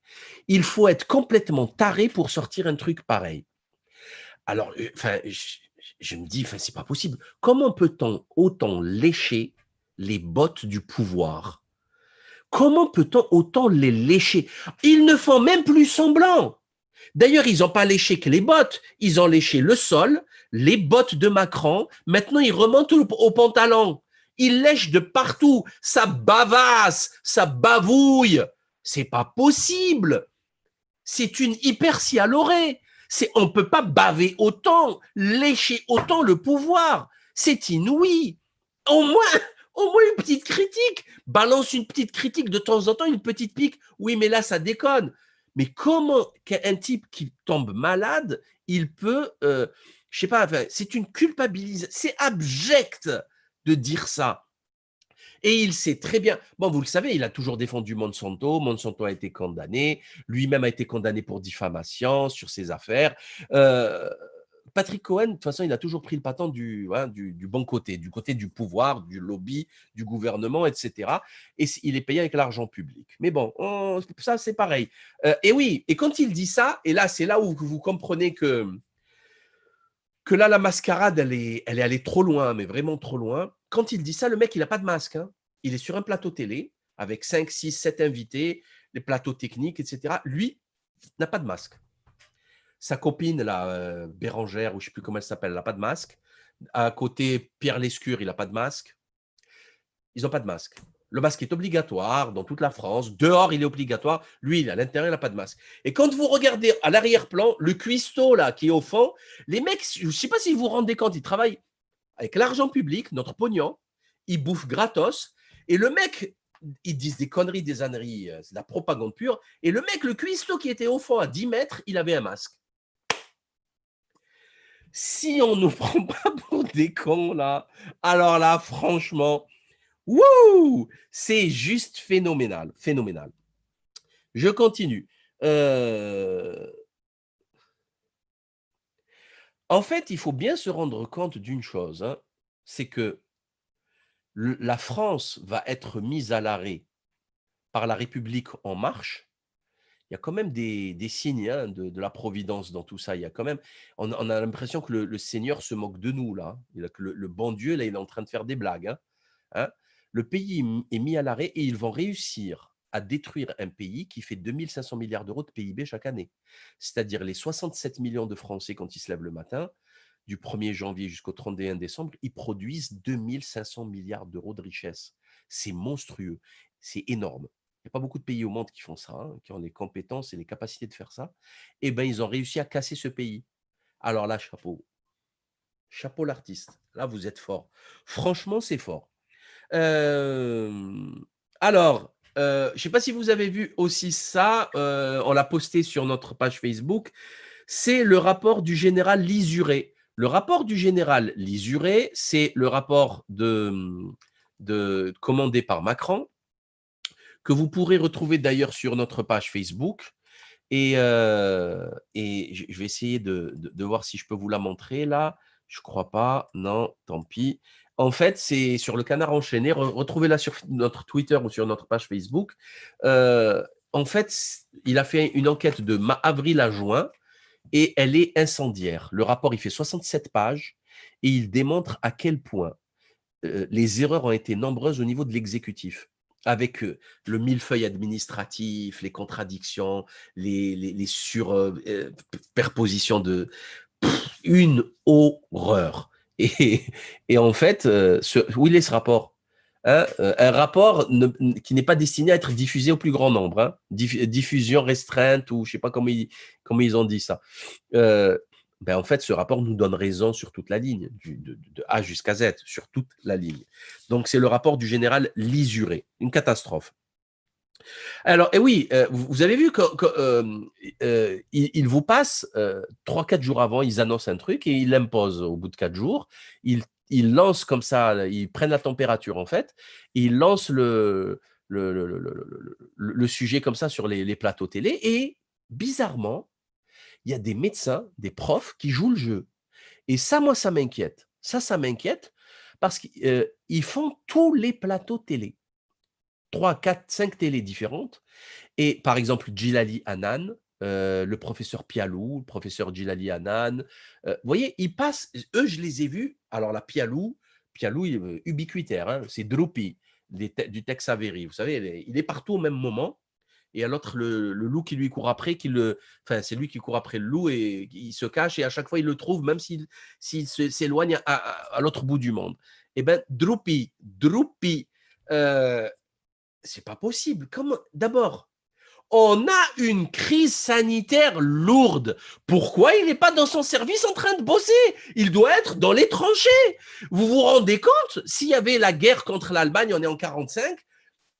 Il faut être complètement taré pour sortir un truc pareil. Alors, enfin, je me dis, enfin, c'est pas possible. Comment peut-on autant lécher les bottes du pouvoir? Comment peut-on autant les lécher? Ils ne font même plus semblant. D'ailleurs, ils n'ont pas léché que les bottes, ils ont léché le sol, les bottes de Macron. Maintenant, ils remontent au pantalon. Ils lèchent de partout. Ça bavasse, ça bavouille. C'est pas possible. C'est une hypersialorée. On ne peut pas baver autant, lécher autant le pouvoir. C'est inouï. Au moins, au moins une petite critique. Balance une petite critique de temps en temps, une petite pique. Oui, mais là, ça déconne. Mais comment un type qui tombe malade, il peut, je sais pas, enfin, c'est une culpabilisation, c'est abject de dire ça. Et il sait très bien, bon, vous le savez, il a toujours défendu Monsanto. Monsanto a été condamné, lui-même a été condamné pour diffamation sur ses affaires. Patrick Cohen, de toute façon, il a toujours pris le patent du bon côté, du côté du pouvoir, du lobby, du gouvernement, etc. Et il est payé avec l'argent public. Mais bon, ça, c'est pareil. Et oui, et quand il dit ça, et là, c'est là où vous comprenez que là, la mascarade, elle est allée trop loin, mais vraiment trop loin. Quand il dit ça, le mec, il n'a pas de masque. Hein. Il est sur un plateau télé avec 5, 6, 7 invités, les plateaux techniques, etc. Lui n'a pas de masque. Sa copine, là, Bérangère, ou je ne sais plus comment elle s'appelle, elle n'a pas de masque. À côté, Pierre Lescure, il n'a pas de masque. Ils n'ont pas de masque. Le masque est obligatoire dans toute la France. Dehors, il est obligatoire. Lui, à l'intérieur, il n'a pas de masque. Et quand vous regardez à l'arrière-plan, le cuistot là qui est au fond, les mecs, je ne sais pas si vous vous rendez compte, ils travaillent avec l'argent public, notre pognon, ils bouffent gratos. Et le mec, ils disent des conneries, des âneries, c'est de la propagande pure. Et le mec, le cuistot qui était au fond à 10 mètres, il avait un masque. Si on ne nous prend pas pour des cons là, alors là, franchement, wouh, c'est juste phénoménal, phénoménal. Je continue. En fait, il faut bien se rendre compte d'une chose, hein, c'est que la France va être mise à l'arrêt par la République en marche. Il y a quand même des signes hein, de la providence dans tout ça. Il y a quand même, on a l'impression que le Seigneur se moque de nous là. Le bon Dieu là, il est en train de faire des blagues. Hein. Le pays est mis à l'arrêt et ils vont réussir à détruire un pays qui fait 2500 milliards d'euros de PIB chaque année. C'est-à-dire les 67 millions de Français quand ils se lèvent le matin, du 1er janvier jusqu'au 31 décembre, ils produisent 2500 milliards d'euros de richesse. C'est monstrueux, c'est énorme. Il n'y a pas beaucoup de pays au monde qui font ça, hein, qui ont les compétences et les capacités de faire ça. Eh bien, ils ont réussi à casser ce pays. Alors là, chapeau. Chapeau l'artiste. Là, vous êtes fort. Franchement, c'est fort. Alors, je ne sais pas si vous avez vu aussi ça, on l'a posté sur notre page Facebook, c'est le rapport du général Lisuré. Le rapport du général Lisuré, c'est le rapport commandé par Macron, que vous pourrez retrouver d'ailleurs sur notre page Facebook. Et je vais essayer de voir si je peux vous la montrer là. Je crois pas. Non, tant pis. En fait, c'est sur le Canard enchaîné. Retrouvez-la sur notre Twitter ou sur notre page Facebook. en fait, il a fait une enquête de avril à juin et elle est incendiaire. Le rapport, il fait 67 pages et il démontre à quel point les erreurs ont été nombreuses au niveau de l'exécutif, avec le millefeuille administratif, les contradictions, les surperpositions de une horreur. Et en fait, où il est ce rapport? Hein, un rapport qui n'est pas destiné à être diffusé au plus grand nombre. Hein, diffusion restreinte ou je ne sais pas comment ils ont dit ça. Ben en fait, ce rapport nous donne raison sur toute la ligne, de A jusqu'à Z, sur toute la ligne. Donc, c'est le rapport du général Lisuré, une catastrophe. Alors, et oui, vous avez vu qu'ils vous passent 3-4 jours avant, ils annoncent un truc et ils l'imposent au bout de 4 jours. Ils lancent comme ça, ils prennent la température en fait, et ils lancent le sujet comme ça sur les plateaux télé. Et bizarrement, il y a des médecins, des profs qui jouent le jeu. Et ça, moi, ça m'inquiète. Ça m'inquiète parce qu'ils font tous les plateaux télé. 3, 4, 5 télés différentes. Et par exemple, Djilali Hanan, le professeur Pialou, le professeur Djilali Hanan. Vous voyez, ils passent, eux, je les ai vus. Alors, la Pialou, il est ubiquitaire, hein, c'est Drupi, du Tex Avery. Vous savez, il est partout au même moment. Et à l'autre, le loup qui lui court après, enfin, c'est lui qui court après le loup et il se cache et à chaque fois, il le trouve, même s'il s'éloigne à l'autre bout du monde. Eh bien, Drupi, c'est pas possible. D'abord, on a une crise sanitaire lourde. Pourquoi il n'est pas dans son service en train de bosser? Il doit être dans les tranchées. Vous vous rendez compte? S'il y avait la guerre contre l'Allemagne, on est en 45,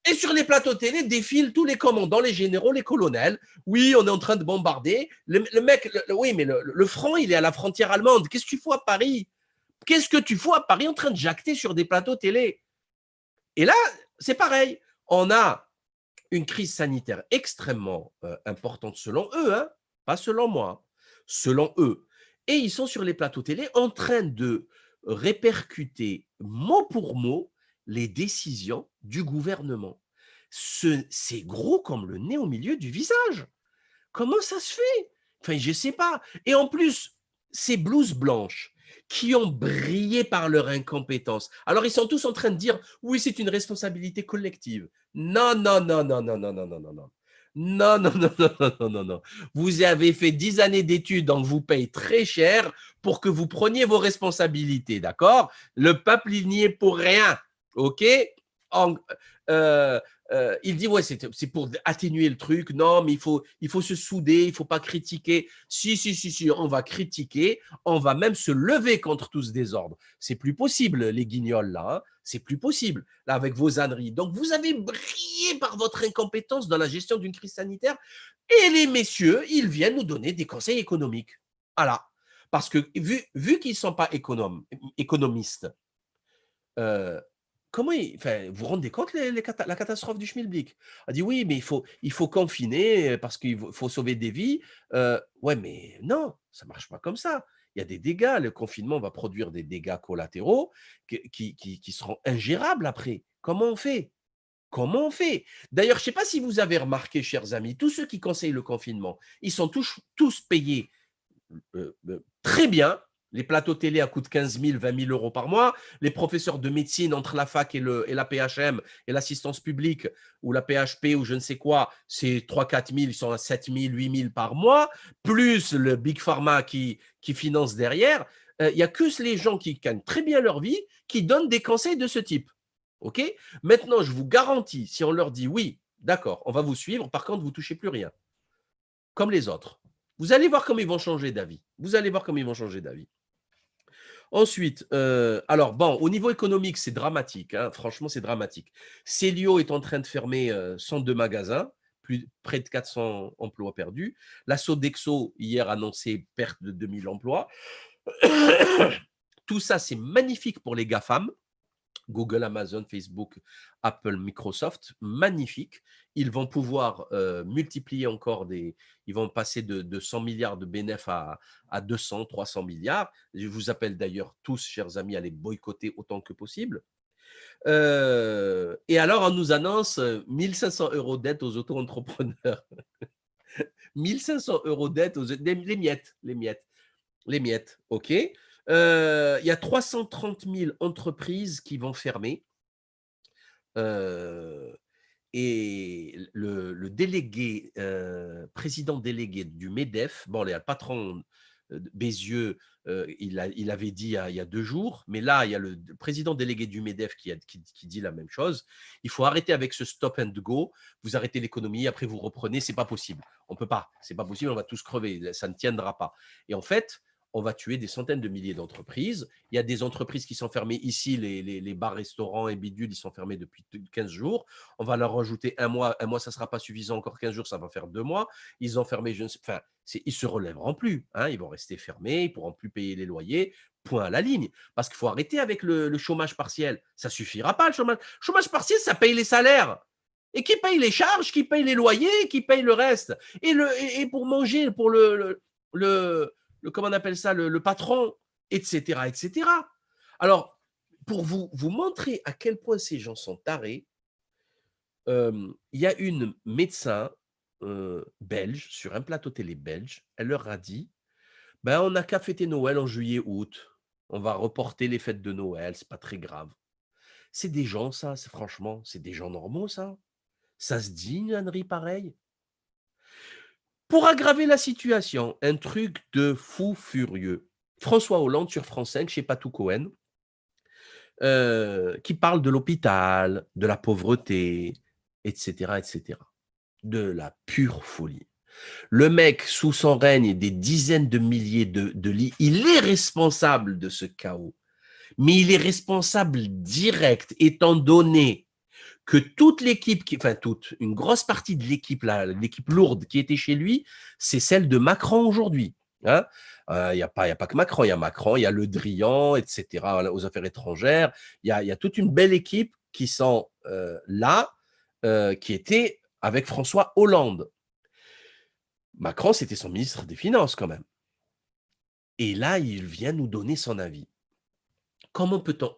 et sur les plateaux télé défilent tous les commandants, les généraux, les colonels. Oui, on est en train de bombarder. Le mec, oui, mais le front, il est à la frontière allemande. Qu'est-ce que tu fous à Paris? Qu'est-ce que tu fous à Paris en train de jacter sur des plateaux télé? Et là, c'est pareil. On a une crise sanitaire extrêmement importante selon eux, hein, pas selon moi, selon eux. Et ils sont sur les plateaux télé en train de répercuter mot pour mot les décisions du gouvernement. C'est gros comme le nez au milieu du visage. Comment ça se fait? Enfin, je ne sais pas. Et en plus, ces blouses blanches qui ont brillé par leur incompétence. Alors, ils sont tous en train de dire, oui, c'est une responsabilité collective. Non, non, non, non, non, non, non, non, non, non. Non, non, non, non, non, non, non, non. Vous avez fait 10 années d'études, donc vous payez très cher pour que vous preniez vos responsabilités, d'accord? Le peuple, il n'y est pour rien, ok? En- euh, il dit, ouais, c'est pour atténuer le truc. Non, mais il faut se souder, il ne faut pas critiquer. Si, on va critiquer, on va même se lever contre tout ce désordre. C'est plus possible, les guignols, là. Hein. C'est plus possible, là, avec vos âneries. Donc, vous avez brillé par votre incompétence dans la gestion d'une crise sanitaire. Et les messieurs, ils viennent nous donner des conseils économiques. Voilà. Parce que, vu qu'ils ne sont pas économistes, euh, enfin, vous vous rendez compte la catastrophe du schmilblick? On dit oui, mais il faut confiner parce qu'il faut sauver des vies. Ouais, mais non, ça ne marche pas comme ça. Il y a des dégâts. Le confinement va produire des dégâts collatéraux qui seront ingérables après. Comment on fait? Comment on fait? D'ailleurs, je ne sais pas si vous avez remarqué, chers amis, tous ceux qui conseillent le confinement, ils sont tous payés très bien. Les plateaux télé à coût de 15 000, 20 000 euros par mois. Les professeurs de médecine entre la fac et la PHM et l'assistance publique ou la PHP ou je ne sais quoi, c'est 3-4 000, ils sont à 7 000, 8 000 par mois, plus le Big Pharma qui finance derrière. Il n'y a que les gens qui gagnent très bien leur vie qui donnent des conseils de ce type. OK? Maintenant, je vous garantis, si on leur dit oui, d'accord, on va vous suivre, par contre, vous ne touchez plus rien comme les autres. Vous allez voir comment ils vont changer d'avis. Vous allez voir comment ils vont changer d'avis. Ensuite, alors bon, au niveau économique, c'est dramatique. Hein, franchement, c'est dramatique. Célio est en train de fermer 102 magasins, près de 400 emplois perdus. La Sodexo, hier, annoncé perte de 2000 emplois. Tout ça, c'est magnifique pour les GAFAM. Google, Amazon, Facebook, Apple, Microsoft, magnifique. Ils vont pouvoir multiplier encore ils vont passer de 100 milliards de bénéfices à 200, 300 milliards. Je vous appelle d'ailleurs tous, chers amis, à les boycotter autant que possible. Et alors, on nous annonce 1 500 € d'aide aux auto-entrepreneurs. 1 500 € d'aide aux les miettes, les miettes, les miettes, OK. Il y a 330 000 entreprises qui vont fermer. Heu et le délégué, président délégué du MEDEF, bon, il y a le patron, Bézieux, il avait dit il y a 2 jours, mais là, il y a le président délégué du MEDEF qui dit la même chose. Il faut arrêter avec ce stop and go. Vous arrêtez l'économie, après vous reprenez, c'est pas possible. On peut pas, c'est pas possible, on va tous crever, ça ne tiendra pas. Et en fait, on va tuer des centaines de milliers d'entreprises. Il y a des entreprises qui sont fermées ici, les bars, restaurants et bidules, ils sont fermés depuis 15 jours. On va leur rajouter un mois, ça ne sera pas suffisant, encore 15 jours, ça va faire 2 mois. Ils ont fermé, je ne sais, enfin, ils se relèveront plus, hein, ils vont rester fermés, ils pourront plus payer les loyers, point à la ligne. Parce qu'il faut arrêter avec le chômage partiel. Ça suffira pas, le chômage. Chômage partiel, ça paye les salaires. Et qui paye les charges, qui paye les loyers, qui paye le reste. Et pour manger, pour comment on appelle ça, le patron, etc., etc. Alors, pour vous montrer à quel point ces gens sont tarés, il y a une médecin belge, sur un plateau télé belge, elle leur a dit: ben, on n'a qu'à fêter Noël en juillet-août. On va reporter les fêtes de Noël, c'est pas très grave. C'est des gens, ça, franchement, c'est des gens normaux, ça. Ça se dit une ânerie pareille? Pour aggraver la situation, un truc de fou furieux. François Hollande sur France 5, chez Patou Cohen, qui parle de l'hôpital, de la pauvreté, etc., etc. De la pure folie. Le mec, sous son règne, des dizaines de milliers de lits, il est responsable de ce chaos. Mais il est responsable direct, étant donné que toute l'équipe, enfin une grosse partie de l'équipe, l'équipe lourde qui était chez lui, c'est celle de Macron aujourd'hui. Hein. Il n'y a pas que Macron, il y a Macron, il y a Le Drian, etc., aux affaires étrangères. Il y a toute une belle équipe qui sont là, qui était avec François Hollande. Macron, c'était son ministre des Finances quand même. Et là, il vient nous donner son avis. Comment peut-on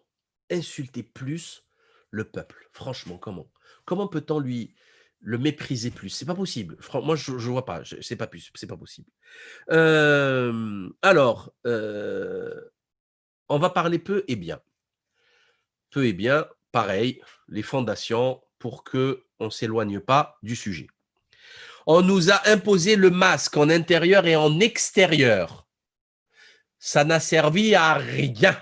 insulter plus le peuple? Franchement, comment? Comment peut-on le mépriser plus? C'est pas possible. Moi, je vois pas. C'est pas plus. C'est pas possible. Alors, on va parler peu et bien. Peu et bien, pareil, les fondations pour que on s'éloigne pas du sujet. On nous a imposé le masque en intérieur et en extérieur. Ça n'a servi à rien.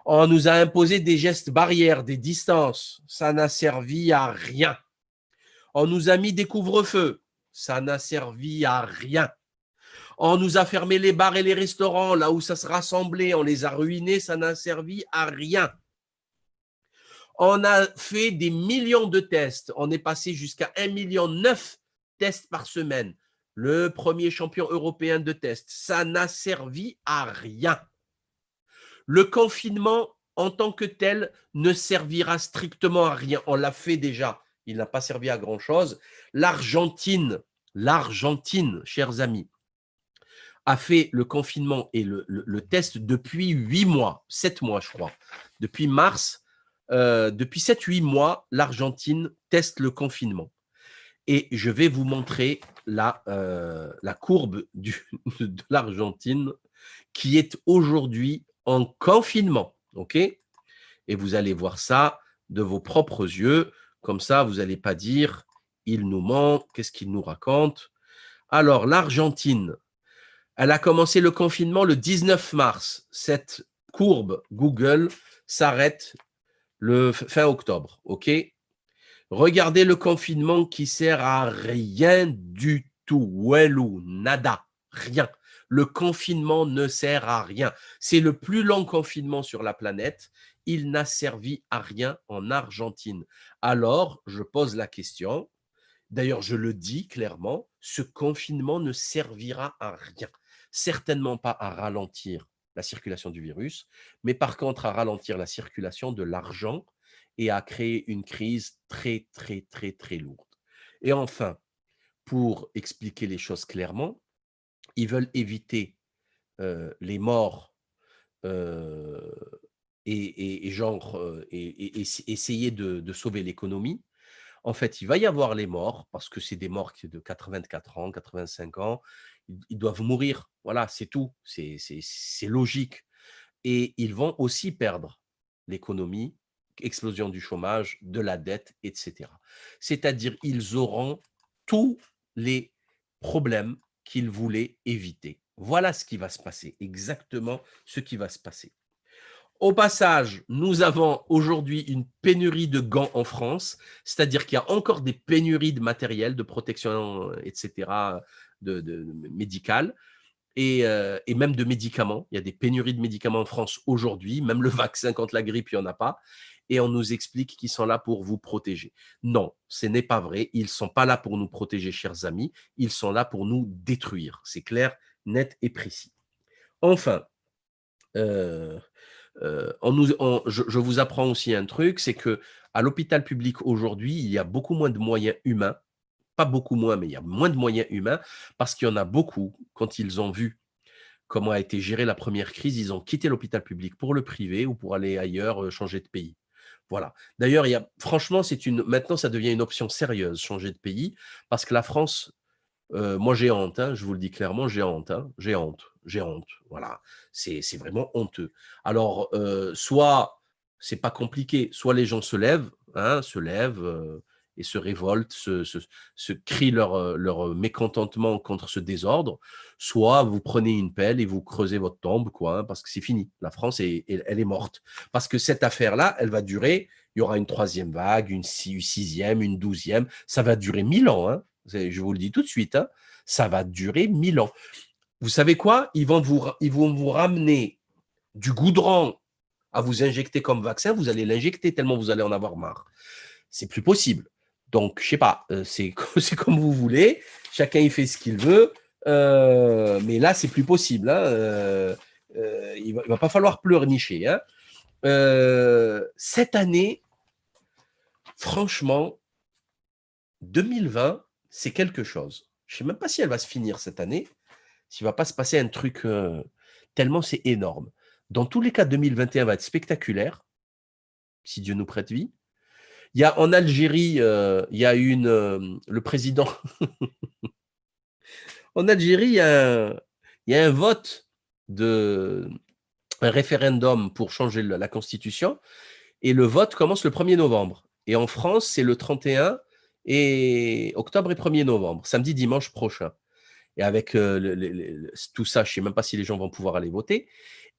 On nous a imposé des gestes barrières, des distances. Ça n'a servi à rien. On nous a mis des couvre-feux. Ça n'a servi à rien. On nous a fermé les bars et les restaurants, là où ça se rassemblait. On les a ruinés. Ça n'a servi à rien. On a fait des millions de tests. On est passé jusqu'à 1,9 million tests par semaine. Le premier champion européen de tests. Ça n'a servi à rien. Le confinement, en tant que tel, ne servira strictement à rien. On l'a fait déjà. Il n'a pas servi à grand-chose. L'Argentine, chers amis, a fait le confinement et le test depuis 8 mois, 7 mois, je crois. Depuis mars, depuis 7-8 mois, l'Argentine teste le confinement. Et je vais vous montrer la courbe de l'Argentine qui est aujourd'hui en confinement. OK? Et vous allez voir ça de vos propres yeux. Comme ça, vous n'allez pas dire il nous ment, qu'est-ce qu'il nous raconte? Alors, l'Argentine, elle a commencé le confinement le 19 mars. Cette courbe Google s'arrête le fin octobre. OK? Regardez le confinement qui sert à rien du tout. Welou, nada, rien. Le confinement ne sert à rien. C'est le plus long confinement sur la planète. Il n'a servi à rien en Argentine. Alors, je pose la question, d'ailleurs, je le dis clairement, ce confinement ne servira à rien. Certainement pas à ralentir la circulation du virus, mais par contre à ralentir la circulation de l'argent et à créer une crise très, très, très, très lourde. Et enfin, pour expliquer les choses clairement, ils veulent éviter les morts euh, et genre, essayer de sauver l'économie, en fait, il va y avoir les morts parce que c'est des morts de 84 ans, 85 ans. Ils doivent mourir. Voilà, c'est tout. C'est logique. Et ils vont aussi perdre l'économie, explosion du chômage, de la dette, etc. C'est-à-dire, ils auront tous les problèmes qu'ils voulaient éviter. Voilà ce qui va se passer, exactement ce qui va se passer. Au passage, nous avons aujourd'hui une pénurie de gants en France, c'est-à-dire qu'il y a encore des pénuries de matériel, de protection, etc., médicales et même de médicaments. Il y a des pénuries de médicaments en France aujourd'hui, même le vaccin contre la grippe, il n'y en a pas. Et on nous explique qu'ils sont là pour vous protéger. Non, ce n'est pas vrai. Ils ne sont pas là pour nous protéger, chers amis. Ils sont là pour nous détruire. C'est clair, net et précis. Enfin, euh, je vous apprends aussi un truc, c'est que à l'hôpital public aujourd'hui, il y a beaucoup moins de moyens humains. Pas beaucoup moins, mais il y a moins de moyens humains parce qu'il y en a beaucoup, quand ils ont vu comment a été gérée la première crise, ils ont quitté l'hôpital public pour le privé ou pour aller ailleurs, changer de pays. Voilà. D'ailleurs, franchement, maintenant, ça devient une option sérieuse, changer de pays, parce que la France, moi, j'ai honte, hein, je vous le dis clairement, j'ai honte, hein, j'ai honte. Voilà, c'est vraiment honteux. Alors, soit c'est pas compliqué, soit les gens se lèvent, hein, et se révoltent, se crient leur mécontentement contre ce désordre, soit vous prenez une pelle et vous creusez votre tombe, quoi, hein, parce que c'est fini. La France, elle est morte. Parce que cette affaire-là, elle va durer, il y aura une troisième vague, une sixième, une 12e, ça va durer 1000 ans, hein. Je vous le dis tout de suite, hein, ça va durer 1000 ans. Vous savez quoi? Ils vont vous ramener du goudron à vous injecter comme vaccin. Vous allez l'injecter tellement vous allez en avoir marre. C'est plus possible. Donc, je sais pas, c'est comme vous voulez. Chacun il fait ce qu'il veut. Mais là, c'est plus possible, hein. Il va pas falloir pleurnicher, hein. Cette année, franchement, 2020, c'est quelque chose. Je ne sais même pas si elle va se finir cette année, s'il ne va pas se passer un truc tellement c'est énorme. Dans tous les cas, 2021 va être spectaculaire, si Dieu nous prête vie. Il y a en Algérie, il y a le président. En Algérie, il y a un vote un référendum pour changer la constitution, et le vote commence le 1er novembre. Et en France, c'est le 31 et octobre et 1er novembre, samedi, dimanche prochain. Et avec tout ça, je ne sais même pas si les gens vont pouvoir aller voter.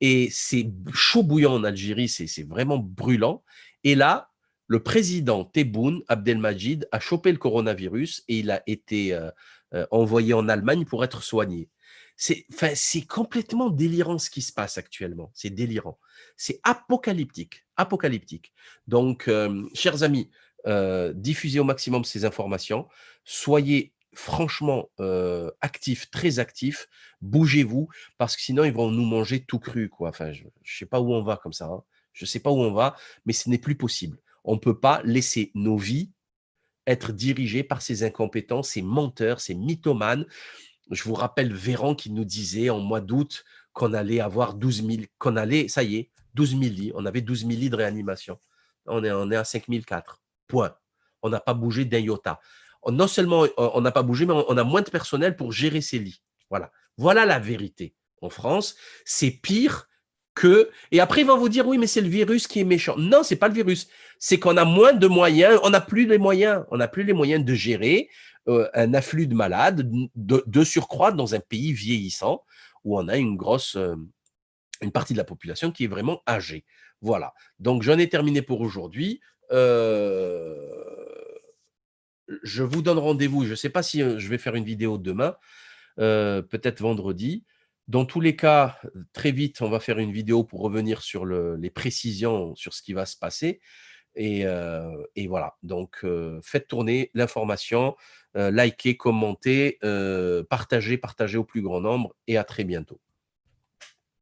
Et c'est chaud bouillant en Algérie, c'est vraiment brûlant. Et là, le président Tebboune Abdelmajid a chopé le coronavirus et il a été envoyé en Allemagne pour être soigné. C'est complètement délirant ce qui se passe actuellement. C'est délirant. C'est apocalyptique. Apocalyptique. Donc, chers amis, diffusez au maximum ces informations. Soyez franchement actifs, très actifs. Bougez-vous, parce que sinon, ils vont nous manger tout cru, quoi. Enfin, je ne sais pas où on va comme ça, hein. Je ne sais pas où on va, mais ce n'est plus possible. On ne peut pas laisser nos vies être dirigées par ces incompétents, ces menteurs, ces mythomanes. Je vous rappelle Véran qui nous disait en mois d'août qu'on allait avoir 12 000, ça y est, 12 000 lits. On avait 12 000 lits de réanimation. On est à 5 004. Point. On n'a pas bougé d'un iota. Non seulement on n'a pas bougé, mais on a moins de personnel pour gérer ces lits. Voilà. Voilà la vérité. En France, c'est pire que. Et après, ils vont vous dire oui, mais c'est le virus qui est méchant. Non, c'est pas le virus. C'est qu'on a moins de moyens. On n'a plus les moyens. On n'a plus les moyens de gérer un afflux de malades, de surcroît dans un pays vieillissant où on a une partie de la population qui est vraiment âgée. Voilà. Donc, j'en ai terminé pour aujourd'hui. Je vous donne rendez-vous. Je ne sais pas si je vais faire une vidéo demain, peut-être vendredi. Dans tous les cas, très vite, on va faire une vidéo pour revenir sur les précisions sur ce qui va se passer. Et voilà. Donc, faites tourner l'information, likez, commentez, partagez au plus grand nombre et à très bientôt.